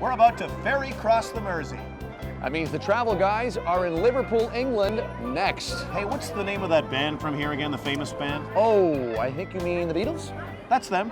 We're about to ferry cross the Mersey. That means the travel guys are in Liverpool, England next. Hey, what's the name of that band from here again, the famous band? Oh, I think you mean the Beatles? That's them.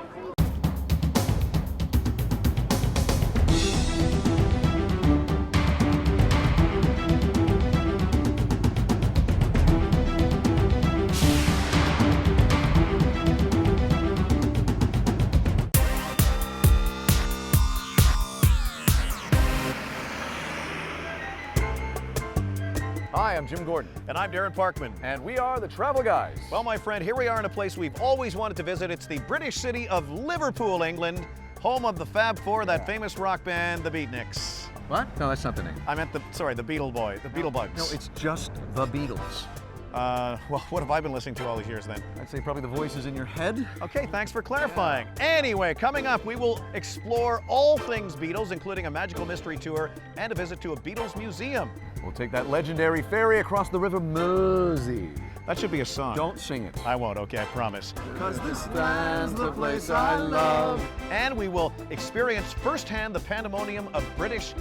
Hi, I'm Jim Gordon. And I'm Darren Parkman. And we are the Travel Guys. Well, my friend, here we are in a place we've always wanted to visit. It's the British city of Liverpool, England, home of the Fab Four, that famous rock band, the Beatniks. What? No, that's not the name. I meant the Beetle Boy, the Beetlebugs. No, it's just the Beatles. Well, what have I been listening to all these years then? I'd say probably the voices in your head. Okay, thanks for clarifying. Anyway, coming up, we will explore all things Beatles, including a magical mystery tour and a visit to a Beatles museum. We'll take that legendary ferry across the River Mersey. That should be a song. Don't sing it. I won't, okay, I promise. Because this land's the place I love. And we will experience firsthand the pandemonium of British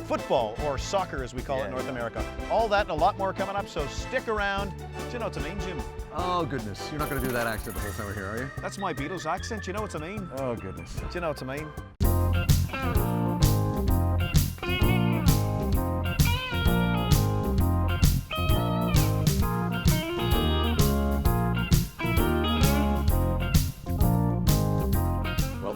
football, or soccer as we call it in North America. All that and a lot more coming up, so stick around. Do you know what I mean, Jim? Oh, goodness. You're not going to do that accent the whole time we're here, are you? That's my Beatles accent. Do you know what I mean? Oh, goodness. Do you know what I mean?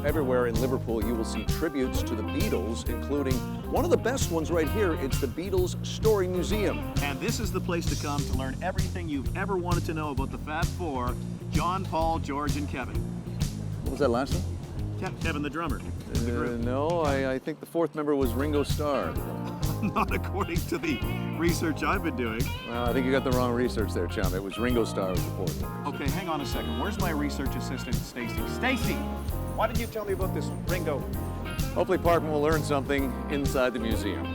Everywhere in Liverpool, you will see tributes to the Beatles, including one of the best ones right here. It's the Beatles Story Museum. And this is the place to come to learn everything you've ever wanted to know about the Fab Four, John, Paul, George, and Kevin. What was that last one? Kevin, the drummer. No, I think the fourth member was Ringo Starr. Not according to the research I've been doing. Well, I think you got the wrong research there, chum. It was Ringo Starr was the fourth one. Okay, hang on a second. Where's my research assistant, Stacy? Stacy! Why didn't you tell me about this Ringo? Hopefully Parkman will learn something inside the museum.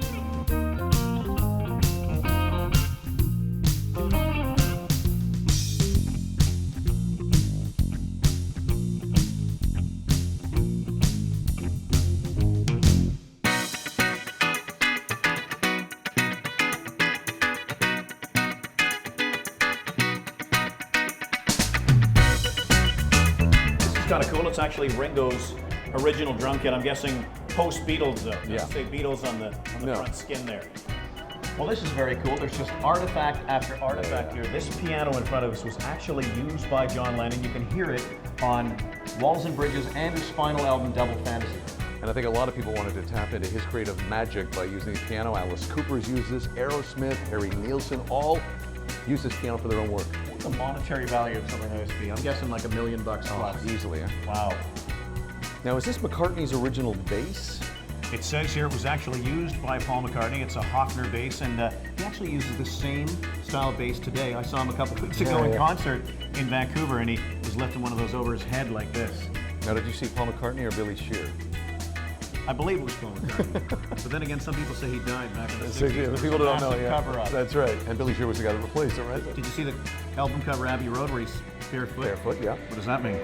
Kind of cool. It's actually Ringo's original drum kit. I'm guessing post-Beatles though. Yeah. Say Beatles on the No. front skin there. Well, this is very cool. There's just artifact after artifact here. This piano in front of us was actually used by John Lennon. You can hear it on Walls and Bridges and his final album, Double Fantasy. And I think a lot of people wanted to tap into his creative magic by using the piano. Alice Cooper's used this, Aerosmith, Harry Nilsson, all use this piano for their own work. What's the monetary value of something like this be? I'm guessing like $1 million plus. Easily, yeah. Wow. Now, is this McCartney's original bass? It says here it was actually used by Paul McCartney. It's a Hofner bass, and he actually uses the same style bass today. I saw him a couple of weeks ago in concert in Vancouver, and he was lifting one of those over his head like this. Now, did you see Paul McCartney or Billy Shear? I believe it was Paul McCartney. But then again, some people say he died back in the 60s. The people don't know, Massive yeah. cover-up. That's right. And Billy Shear was the guy that replaced him, right? Did you see the album cover Abbey Road where he's barefoot? Barefoot, yeah. What does that mean?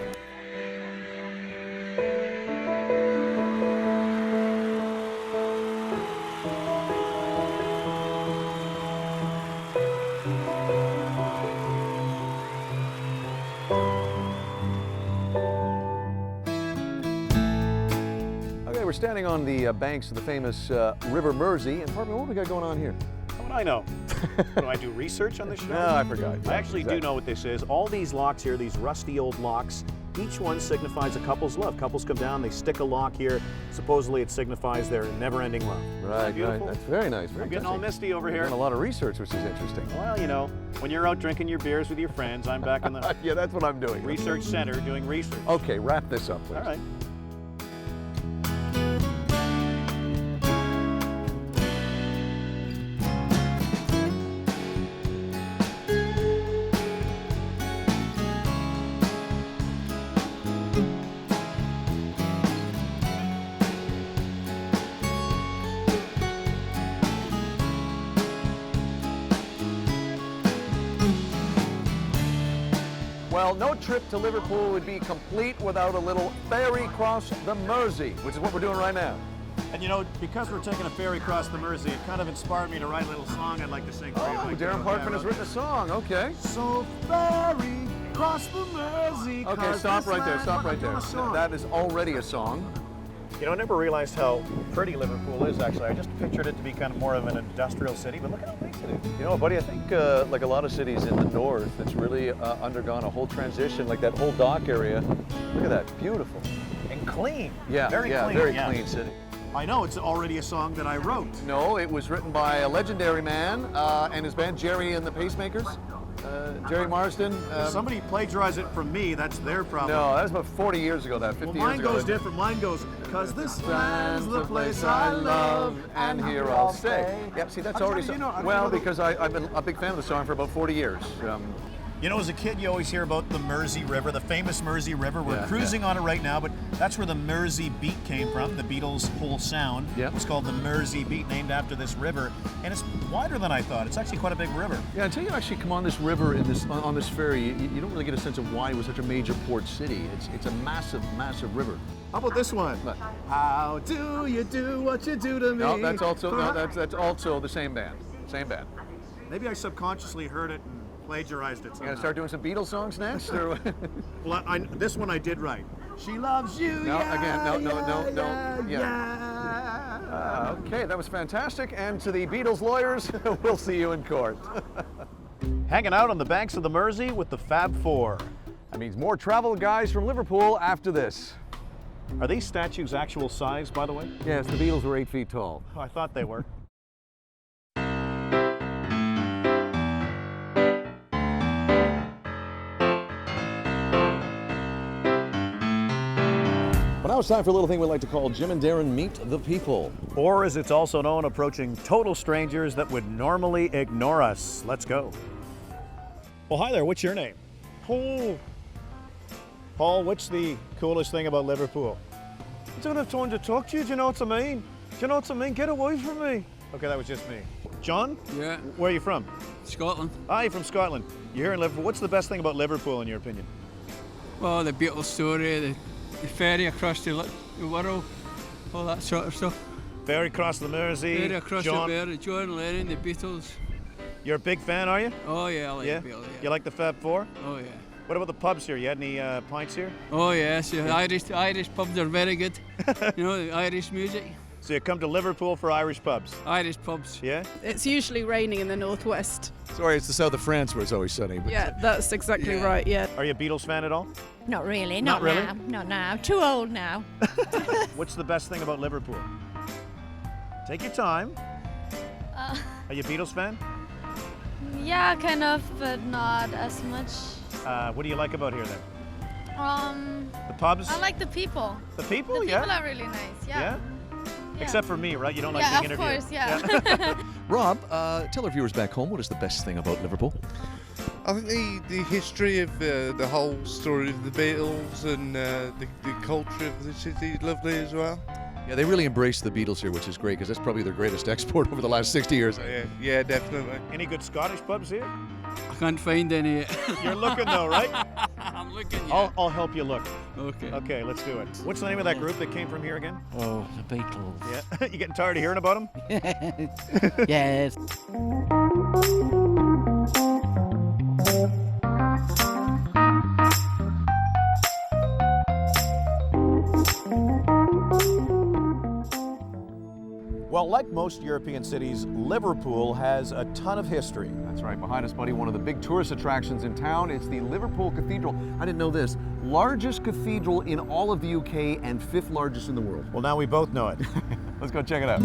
We're standing on the banks of the famous River Mersey. And Parkman, what do we got going on here? How would I know? Do I do research on this show? No, I forgot. I actually do know what this is. All these locks here, these rusty old locks, each one signifies a couple's love. Couples come down, they stick a lock here. Supposedly it signifies their never-ending love. Right, beautiful? right. That's very nice. Very I'm getting all misty over here. Doing a lot of research, which is interesting. Well, you know, when you're out drinking your beers with your friends, I'm back in the Yeah, that's what I'm doing. research center doing research. Okay, wrap this up, please. All right. Well, no trip to Liverpool would be complete without a little ferry cross the Mersey, which is what we're doing right now. And you know, because we're taking a ferry across the Mersey, it kind of inspired me to write a little song I'd like to sing for you. Oh, Darren Parkman has written a song. Okay. So ferry across the Mersey. Okay, stop right there. Stop right there. That is already a song. You know, I never realized how pretty Liverpool is, actually. I just pictured it to be kind of more of an industrial city, but look at how nice it is. You know, buddy, I think like a lot of cities in the north, it's really undergone a whole transition, like that whole dock area. Look at that, beautiful. And clean. Yeah, very clean. Very clean city. I know, it's already a song that I wrote. No, it was written by a legendary man and his band, Jerry and the Pacemakers. Jerry Marsden. If somebody plagiarized it from me, that's their problem. No, that was about 40 years ago, 50 years ago. Mine goes different. Mine goes, "'Cause this land's the place I love, and here I'll stay." Yep, see, that's already... Well, because I've been a big fan of the song for about 40 years. You know, as a kid, you always hear about the Mersey River, the famous Mersey River. We're cruising on it right now, but that's where the Mersey beat came from. The Beatles' whole sound was called the Mersey beat, named after this river. And it's wider than I thought. It's actually quite a big river. Yeah, until you actually come on this river on this ferry, you don't really get a sense of why it was such a major port city. It's a massive, massive river. How about this one? How do you do what you do to me? No, that's also the same band. Same band. Maybe I subconsciously heard it and plagiarized it somehow. You gonna start doing some Beatles songs next? Or? Well, this one I did write. She loves you. No, yeah, again, no. Okay, that was fantastic. And to the Beatles lawyers, we'll see you in court. Hanging out on the banks of the Mersey with the Fab Four. That means more travel guys from Liverpool after this. Are these statues actual size, by the way? Yes, the Beatles were 8 feet tall. Oh, I thought they were. But now it's time for a little thing we like to call Jim and Darren Meet the People. Or as it's also known, approaching total strangers that would normally ignore us. Let's go. Well, hi there. What's your name? Paul. Paul, what's the coolest thing about Liverpool? I don't have time to talk to you. Do you know what I mean? Do you know what I mean? Get away from me. Okay, that was just me. John? Yeah. Where are you from? Scotland. Ah, you're from Scotland. You're here in Liverpool. What's the best thing about Liverpool, in your opinion? Well, the Beatles story, the ferry across the world, all that sort of stuff. Ferry across the Mersey. Ferry across John. the Mersey, John Lennon, the Beatles. You're a big fan, are you? Oh yeah, I like the Beatles. Yeah. You like the Fab Four? Oh yeah. What about the pubs here? You had any pints here? Oh yes, the Irish pubs are very good. You know, the Irish music. So you come to Liverpool for Irish pubs? Irish pubs. Yeah? It's usually raining in the northwest. Sorry, it's the south of France where it's always sunny. But... Yeah, that's exactly right, yeah. Are you a Beatles fan at all? Not really, Not really? now. Not now. Too old now. What's the best thing about Liverpool? Take your time. Are you a Beatles fan? Yeah, kind of, but not as much. What do you like about here then? The pubs? I like the people. The people, The yeah? people are really nice, yeah. Except for me, right? You don't like yeah, being of interviewed. course, yeah. Rob, tell our viewers back home, what is the best thing about Liverpool? I think the history of the whole story of the Beatles and the culture of the city is lovely as well. Yeah, they really embrace the Beatles here, which is great, because that's probably their greatest export over the last 60 years. Yeah, definitely. Any good Scottish pubs here? I can't find any yet. You're looking though, right? I'm looking, yeah. I'll help you look. Okay. Okay, let's do it. What's the name of that group that came from here again? Oh, the Beatles. Yeah. You getting tired of hearing about them? Yes. Well, like most European cities, Liverpool has a ton of history. That's right, behind us, buddy, one of the big tourist attractions in town. It's the Liverpool Cathedral. I didn't know this. Largest cathedral in all of the UK and 5th largest in the world. Well, now we both know it. Let's go check it out.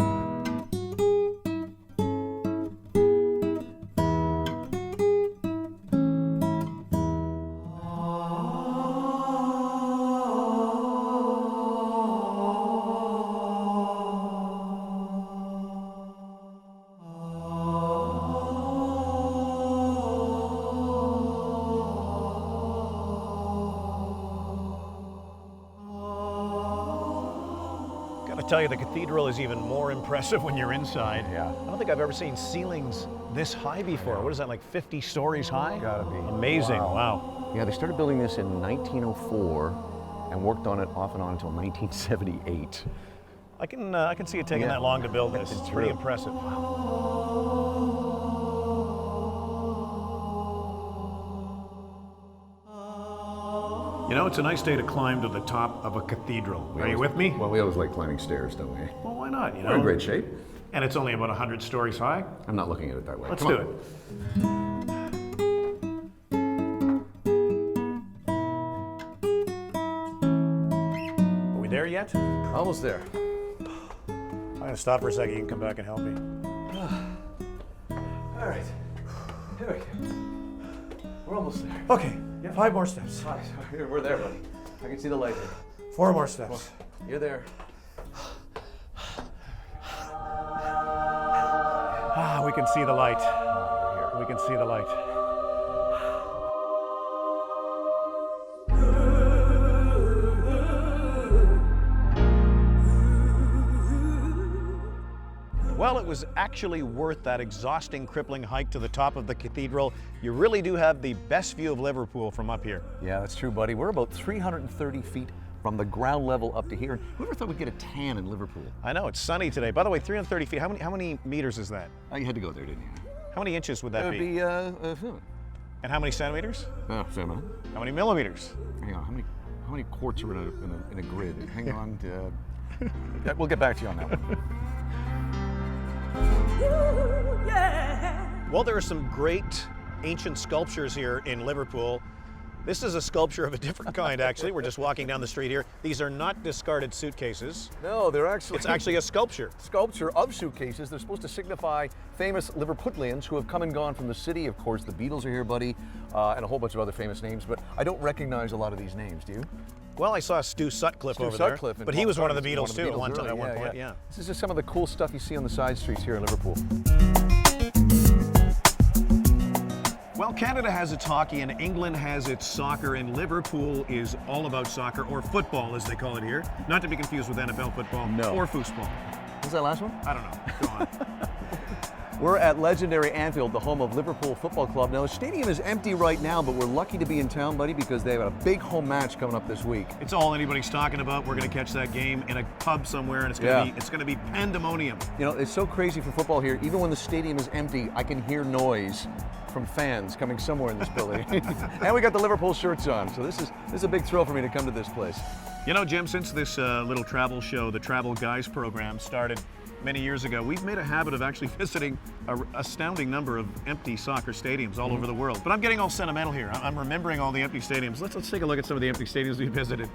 I tell you, the cathedral is even more impressive when you're inside. Yeah. I don't think I've ever seen ceilings this high before. What is that, like 50 stories high? Gotta be. Amazing, wow. Yeah, they started building this in 1904 and worked on it off and on until 1978. I can see it taking that long to build this. It's pretty impressive. You know, it's a nice day to climb to the top of a cathedral. Are you with me? Well, we always like climbing stairs, don't we? Well, why not? You know, We're in great shape. And it's only about 100 stories high. I'm not looking at it that way. Let's Come do on. it. Are we there yet? Almost there. I'm gonna stop for a second. You can come back and help me. All right. Here we go. We're almost there. Okay, 5 more steps. We're there, buddy. I can see the light here. 4 more steps. You're there. Ah, we can see the light. We can see the light. Well, it was actually worth that exhausting, crippling hike to the top of the cathedral. You really do have the best view of Liverpool from up here. Yeah, that's true, buddy. We're about 330 feet from the ground level up to here. Whoever thought we'd get a tan in Liverpool? I know, it's sunny today. By the way, 330 feet, how many meters is that? Oh, you had to go there, didn't you? How many inches would that It would be? And how many centimeters? Same amount. How many millimeters? Hang on, how many quarts are in a grid? Hang on. Yeah, we'll get back to you on that one. Well, there are some great ancient sculptures here in Liverpool. This is a sculpture of a different kind, actually. We're just walking down the street here. These are not discarded suitcases. No, they're actually... It's actually a sculpture. Sculpture of suitcases. They're supposed to signify famous Liverpudlians who have come and gone from the city. Of course, the Beatles are here, buddy, and a whole bunch of other famous names, but I don't recognize a lot of these names, do you? Well, I saw Stu Sutcliffe over Sutcliffe, there, but he was one of the Beatles too at one point. Yeah. This is just some of the cool stuff you see on the side streets here in Liverpool. Well, Canada has its hockey and England has its soccer, and Liverpool is all about soccer, or football as they call it here. Not to be confused with NFL football or foosball. What's that last one? I don't know. Go on. We're at legendary Anfield, the home of Liverpool Football Club. Now, the stadium is empty right now, but we're lucky to be in town, buddy, because they have a big home match coming up this week. It's all anybody's talking about. We're going to catch that game in a pub somewhere, and it's going to be pandemonium. You know, it's so crazy for football here. Even when the stadium is empty, I can hear noise from fans coming somewhere in this building. And we got the Liverpool shirts on, so this is a big thrill for me to come to this place. You know, Jim, since this little travel show, the Travel Guys program, started many years ago, we've made a habit of actually visiting an astounding number of empty soccer stadiums all over the world. But I'm getting all sentimental here. I'm remembering all the empty stadiums. Let's take a look at some of the empty stadiums we visited.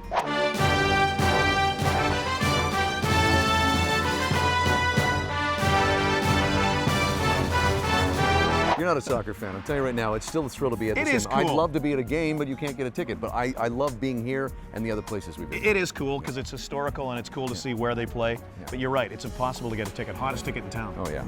You're not a soccer fan. I'm telling you right now, it's still a thrill to be at this. It is cool. I'd love to be at a game, but you can't get a ticket. But I love being here and the other places we've been. It is cool because it's historical and it's cool to see where they play. Yeah. But you're right, it's impossible to get a ticket. Hottest ticket in town. Oh, yeah.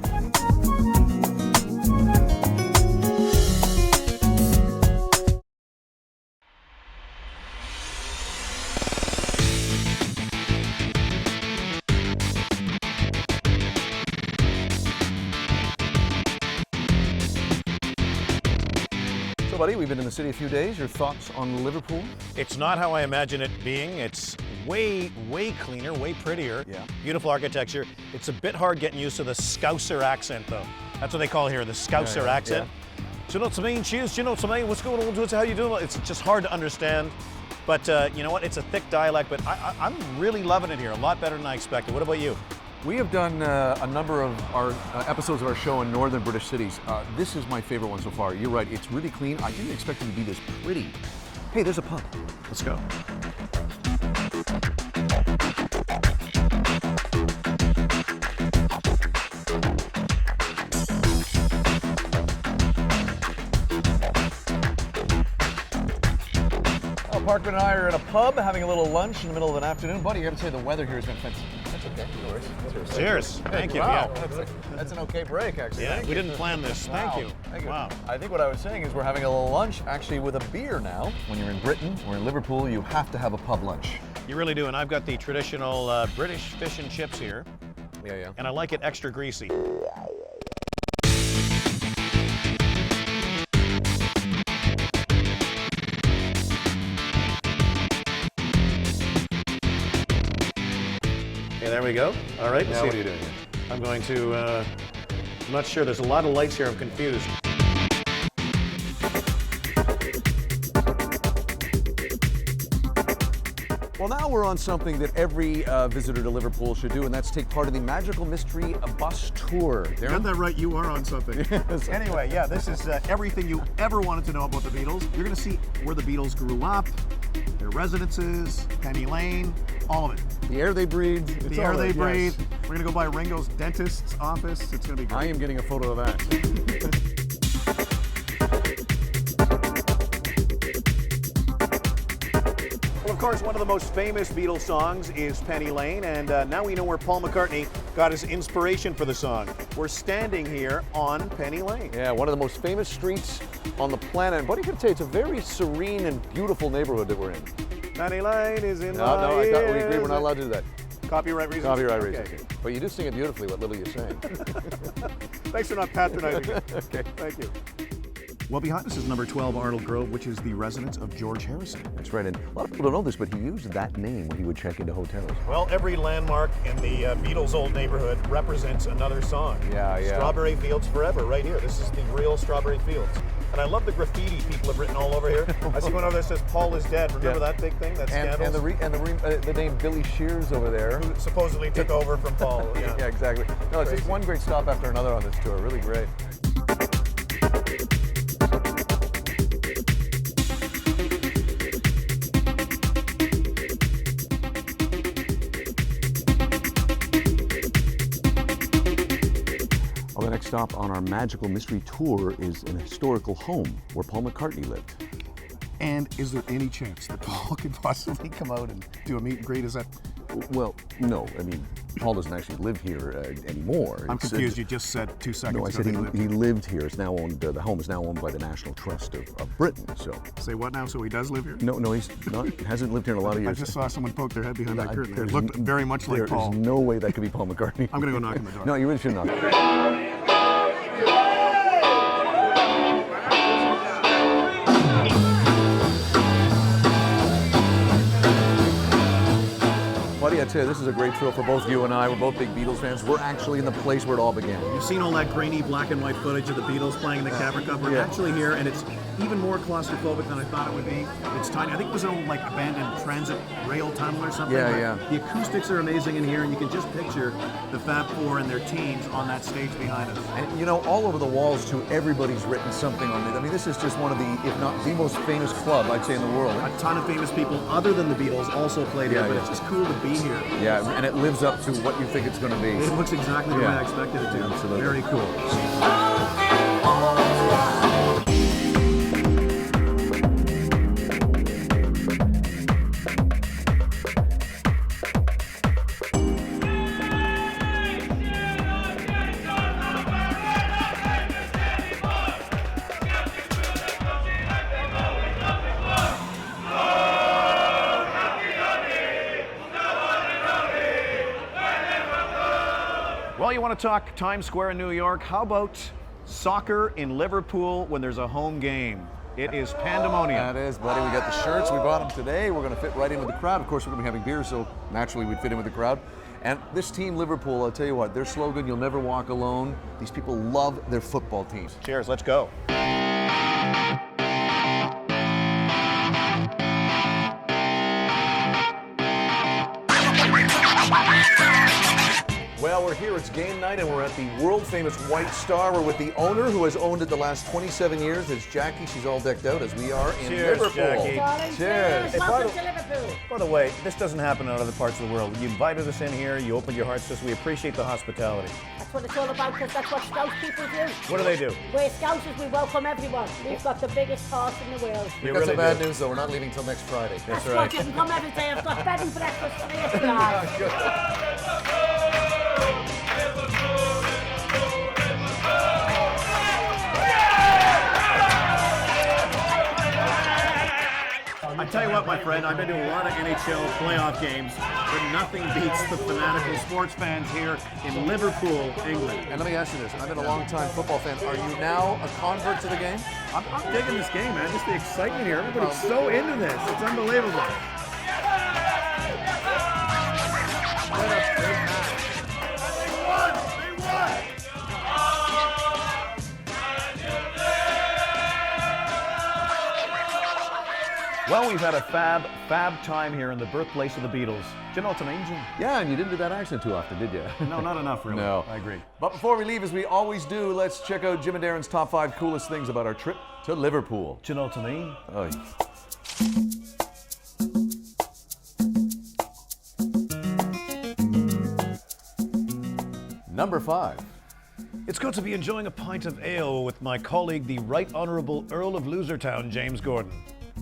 Buddy, we've been in the city a few days. Your thoughts on Liverpool? It's not how I imagine it being. It's way, way cleaner, way prettier. Yeah. Beautiful architecture. It's a bit hard getting used to the Scouser accent, though. That's what they call here, the Scouser accent. Yeah. Do you know what I mean? Cheers. Do you know what I mean? What's going on? How you doing? It's just hard to understand. But you know what? It's a thick dialect, but I'm really loving it here. A lot better than I expected. What about you? We have done a number of our episodes of our show in northern British cities. This is my favorite one so far. You're right, it's really clean. I didn't expect it to be this pretty. Hey, there's a pub. Let's go. Parkman and I are in a pub having a little lunch in the middle of an afternoon. Buddy, you got to say the weather here has been fantastic. That's okay. No worries. Cheers. Thank you. Wow. Yeah. That's an okay break, actually. Yeah, we didn't plan this. Wow. Thank you. Thank you. Wow. I think what I was saying is we're having a little lunch, actually, with a beer now. When you're in Britain or in Liverpool, you have to have a pub lunch. You really do, and I've got the traditional British fish and chips here. Yeah. And I like it extra greasy. There we we go. All right. Now what are you doing here? I'm going to, I'm not sure. There's a lot of lights here. I'm confused. Well, now we're on something that every visitor to Liverpool should do, and that's take part in the Magical Mystery Bus Tour. You got that right, you are on something. Yes. Anyway, yeah, this is everything you ever wanted to know about the Beatles. You're going to see where the Beatles grew up, their residences, Penny Lane, all of it. The air they breathed. It's The air all they right, yes. breathe. We're going to go by Ringo's dentist's office. It's going to be great. I am getting a photo of that. Well, of course, one of the most famous Beatles songs is Penny Lane, and now we know where Paul McCartney got his inspiration for the song. We're standing here on Penny Lane. Yeah, one of the most famous streets on the planet. What are you going to say? It's a very serene and beautiful neighborhood that we're in. Penny Lane is in No, my I thought we agreed ears. we're not allowed to do that. Copyright reasons? Copyright Okay. reasons. But you do sing it beautifully, what little you're saying. Thanks for not patronizing me. Okay. Thank you. Well, behind us is number 12 Arnold Grove, which is the residence of George Harrison. That's right, and a lot of people don't know this, but he used that name when he would check into hotels. Well, every landmark in the Beatles' old neighborhood represents another song. Yeah. Strawberry Fields Forever, right here. This is the real Strawberry Fields. And I love the graffiti people have written all over here. I see one over there that says Paul is dead. Remember that big thing, that scandal? And the name Billy Shears over there. Who supposedly took over from Paul. Yeah, Yeah, exactly. No, it's just Crazy. one great stop after another on this tour. Really great. Well, the next stop on our magical mystery tour is an historical home where Paul McCartney lived. And is there any chance that Paul could possibly come out and do a meet and greet? Is that? Well, no. I mean, Paul doesn't actually live here anymore. I'm It's, confused. You just said 2 seconds No, I ago said that he lived. he lived here. It's now owned. The home is now owned by the National Trust of Britain. So. Say what now? So he does live here? No, he's not. Hasn't lived here in a lot of I years. just saw someone poke their head behind that curtain. It There's looked very much like Paul. There's no way that could be Paul McCartney. I'm gonna go knock on the door. No, you really should knock. Buddy, I tell you, this is a great thrill for both you and I. We're both big Beatles fans. We're actually in the place where it all began. You've seen all that grainy black and white footage of the Beatles playing in the Cavern Club. We're actually here, and it's even more claustrophobic than I thought it would be. It's tiny. I think it was an old like abandoned transit rail tunnel or something. Yeah, but the acoustics are amazing in here, and you can just picture the Fab Four and their teens on that stage behind us. And you know, all over the walls too, everybody's written something on it. I mean, this is just one of the, if not the most famous club, I'd say, in the world. A ton of famous people other than the Beatles also played here, but it's just cool to be here. Yeah, and it lives up to what you think it's going to be. It looks exactly the way I expected it to. Absolutely. Very cool. Well, you want to talk Times Square in New York? How about soccer in Liverpool when there's a home game? It is pandemonium. That is, buddy. We got the shirts. We bought them today. We're going to fit right in with the crowd. Of course, we're going to be having beer, so naturally we'd fit in with the crowd. And this team, Liverpool, I'll tell you what, their slogan, "You'll never walk alone." These people love their football teams. Cheers, let's go. Well, we're here. It's game night, and we're at the world-famous White Star. We're with the owner, who has owned it the last 27 years. It's Jackie. She's all decked out, as we are in Cheers, Liverpool. Jackie. Cheers. Hey, by the way, this doesn't happen in other parts of the world. You invited us in here. You opened your hearts to us. We appreciate the hospitality. That's what it's all about, because that's what Scouse people do. What do they do? We're Scousers, we welcome everyone. We've got the biggest heart in the world. We've got some bad news, though. We're not leaving till next Friday. That's right. You can come every day. I've got bed and breakfast free of charge. I tell you what, my friend, I've been to a lot of NHL playoff games, but nothing beats the fanatical sports fans here in Liverpool, England. And let me ask you this. I've been a long-time football fan. Are you now a convert to the game? I'm digging this game, man. Just the excitement here. Everybody's so into this. It's unbelievable. What a great match. Well, we've had a fab time here in the birthplace of the Beatles. Do you know what I mean, Jim? Yeah, and you didn't do that accent too often, did you? No, not enough, really. No. I agree. But before we leave, as we always do, let's check out Jim and Darren's top 5 coolest things about our trip to Liverpool. Do you know what I mean? Oh, yeah. Number 5. It's good to be enjoying a pint of ale with my colleague, the Right Honourable Earl of Losertown, James Gordon,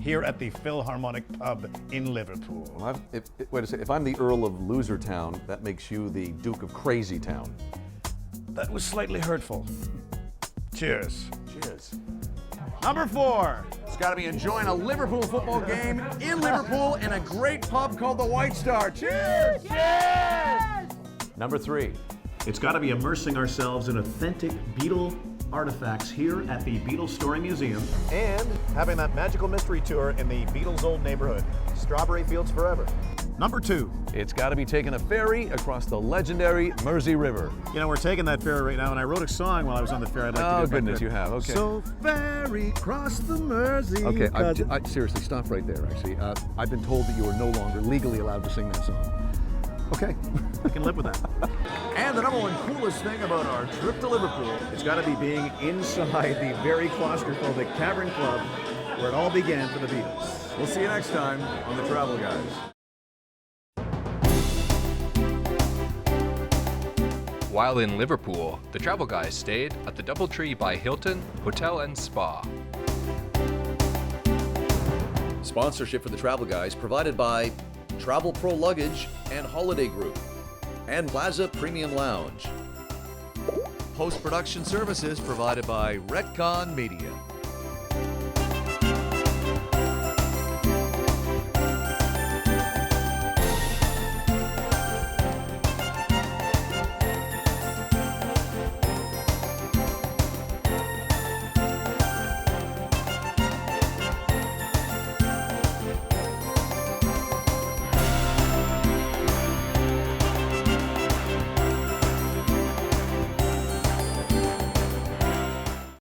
here at the Philharmonic Pub in Liverpool. Well, wait a second. If I'm the Earl of Losertown, that makes you the Duke of Crazy Town. That was slightly hurtful. Cheers. Cheers. Number 4. It's got to be enjoying a Liverpool football game in Liverpool in a great pub called the White Star. Cheers! Cheers! Number 3. It's got to be immersing ourselves in authentic Beatle artifacts here at the Beatles Story Museum. And having that magical mystery tour in the Beatles' old neighborhood. Strawberry Fields forever. Number 2. It's got to be taking a ferry across the legendary Mersey River. You know, we're taking that ferry right now, and I wrote a song while I was on the ferry. I'd like to do Oh, if I goodness, could. you have. Okay. So ferry cross the Mersey. Okay, seriously, stop right there, actually. I've been told that you are no longer legally allowed to sing that song. Okay, I can live with that. And the number 1 coolest thing about our trip to Liverpool. It's got to be being inside the very claustrophobic Cavern Club where it all began for the Beatles. We'll see you next time on The Travel Guys. While in Liverpool, the travel guys stayed at the Doubletree by Hilton Hotel and Spa. Sponsorship for the Travel Guys provided by Travel Pro Luggage and Holiday Group and Plaza Premium Lounge. Post-production services provided by Retcon Media.